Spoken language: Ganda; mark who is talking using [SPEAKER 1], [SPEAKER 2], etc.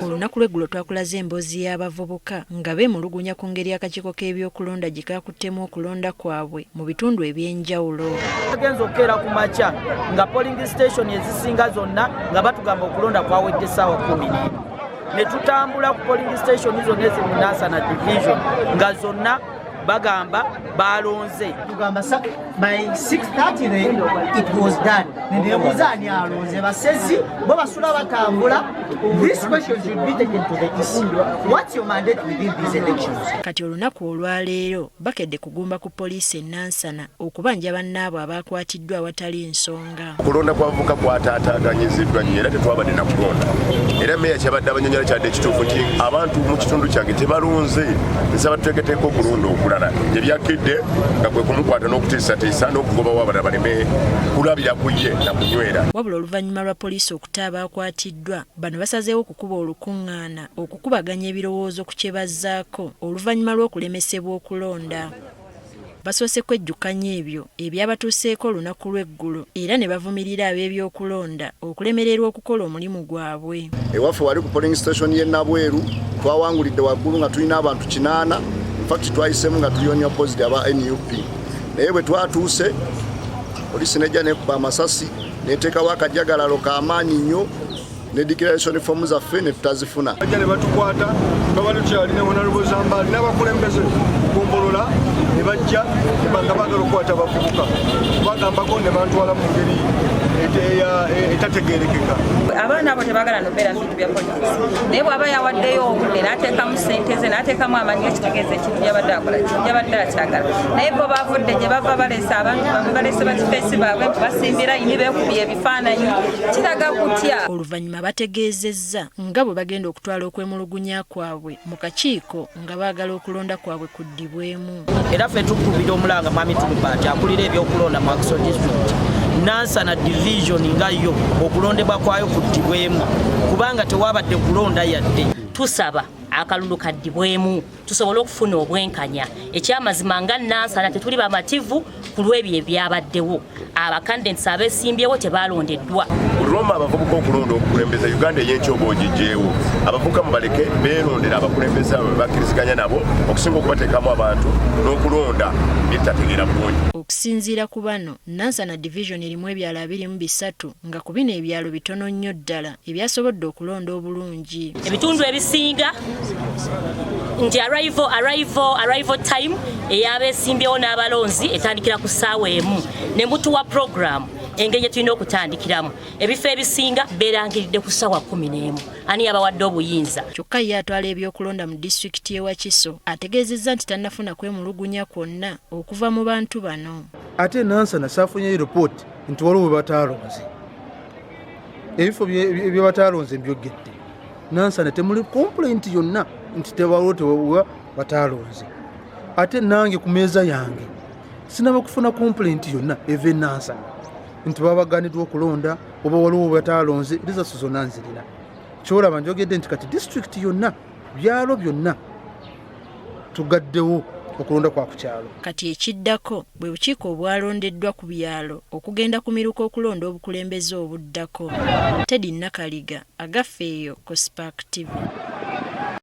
[SPEAKER 1] Olunaku lw'eggulo twakulaze emboozi y'abavubuka nga beemulugunya ku ngeri akakiiko k'ebyokulonda gye kaakuttemu okulonda kwabwe mu bitundu eby'enjawulo.
[SPEAKER 2] Bagenza okukeera ku makya nga polling station ezisinga zonna nga batugamba okulonda kwawedde essaawa 10. Ne tutambula ku polling station zonna eziri mu Nansana division nga zonna bagamba balonze.
[SPEAKER 3] Tugamba by 6:30 then it was done. Nebuuza ani alonze basezi bo basula batambula. This question should be taken to the issue. What's your mandate within these elections?
[SPEAKER 1] Kati olunaku olwaleero bakedde kugumba ku poliisi e Nansana okubanja bannaabo abakwatiddwa awatali nsonga.
[SPEAKER 4] Kulonda kwavuka kwataataaganyiziddwa nnyo era tetwabadde na kulonda. Era meeya kyabadde abanyonyola kyadde ekituufu nti abantu mu kitundu kyange tebalonze nsaba tuteeketeeko okulonda okulala. Ebyakidde nga kwe kumukwata n'okutiisatiisa n'okugobawo abalala baleme kulabira ku ye na kunywera.
[SPEAKER 1] Wabula oluvannyuma lwa poliisi okuta abakwatiddwa bano basazeewo okukuba olukuŋŋaana okukubaganya ebirowoozo ku kye bazzaako oluvannyuma lw'okulemesebwa okulonda. Basoose kwejjukanya ebyo ebyabatuuseeko olunaku lw'eggulo era ne bavumirira ab'ebyokulonda okulemererwa okukola omulimu gwabwe.
[SPEAKER 5] Ewaffe wali ku polling station y'e Nabweru twawangulidde waggulu nga tulina abantu 8. In fact twayisemu nga tulionya opposite aba NUP. Naye bwe twatuuse poliisi nejja nekuba amasasi neteekawo akajagalalo k'amaanyi nnyo ne declaration form zaffe ne tutazifuna.
[SPEAKER 6] Bajja ne batukwata nga tukyali ne Honorable Zambali n'abakulembeze kumbolola ne bajja nga baagala okukwata abavubuka bagambako ne bantwala mu ngeri etategeerekeka.
[SPEAKER 7] Abaana abo tebaagala nobeera bintu bya politics naye bw'aba yawaddeyo obudde n'ateekamu ssente ze n'ateekamu amanyi ekitegeeza ekintu byabadde akola byabadde akyagala naye bo baavudde gye bava baleese abantu bamwe baleese bakifeesi baabwe basimbira yini beekubye ebifaananyi kiraga kutya.
[SPEAKER 1] Oluvannyuma bategeezezza nga bwe bagenda okutwala okwemulugunya kwabwe mu kakiiko nga baagala okulonda kwabwe kuddibwemu.
[SPEAKER 2] Era ffe tukubira omulanga Mwami Tulupaati akulira ebyokulonda mu Action District Nansana division nga yo okulondebwa kwayo kuddibwemu kubanga tewabadde kulonda yadde.
[SPEAKER 8] Tusaba akalulu kaddibwemu tusobole okufuna obwenkanya. Ekyamazima nga Nansana tetuli bamativu ku lw'ebyo ebyabaddewo. Abakandidate abeesimbyewo tebalondeddwa.
[SPEAKER 4] Roma abavubuka okulonda okukulembeza Uganda ey'enkyombo ogijjeewo. Abavubuka mubaleke beerondera abakulembeza bakkiriziganya nabo okusinga okubateekamu abantu n'okulonda bitategeera bulungi.
[SPEAKER 1] Okusinziira ku bano, Nansana division erimu ebyalo 23 nga ku bino ebyalo bitono nnyo ddala ebyasobodde okulonda obulungi.
[SPEAKER 8] Ebitundu ebisinga nti arrival time eyabeesimbyewo n'abalonzi etandikira ku ssaawa emu ne mutuwa program engeri tulina okutandikiramu. Ebifo ebisinga beerangiridde ku ssaawa 11. Ani yabawadde obuyinza?
[SPEAKER 1] Kyokka ye atwala ebyokulonda mu disitulikiti y'e Wakiso ategeezezza nti tannafuna kwemulugunya kwonna okuva mu bantu bano.
[SPEAKER 9] Ate Nansana saafunyeyo ripooti nti waliwo bwe bataalonze. Ebifo bye bataalonze mbyogedde. Nansana temuli complaint yonna nti tewaliwo bataalonze. Ate nange ku meeza yange sinaba kufuna complaint yonna eve Nansana nti babaganiddwa okulonda oba waliwo bataalonze results zonna nzirina. Kyolaba njogedde nti kati district yonna byalo byonna tugaddewo okulonda kwa ku kyalo.
[SPEAKER 1] Kati ekiddako bwe bukiiko obwalondeddwa ku byalo okugenda ku miruko okulonda obukulembeze obuddako. Teddy Nakaliga agaffe eyo ku Spark TV.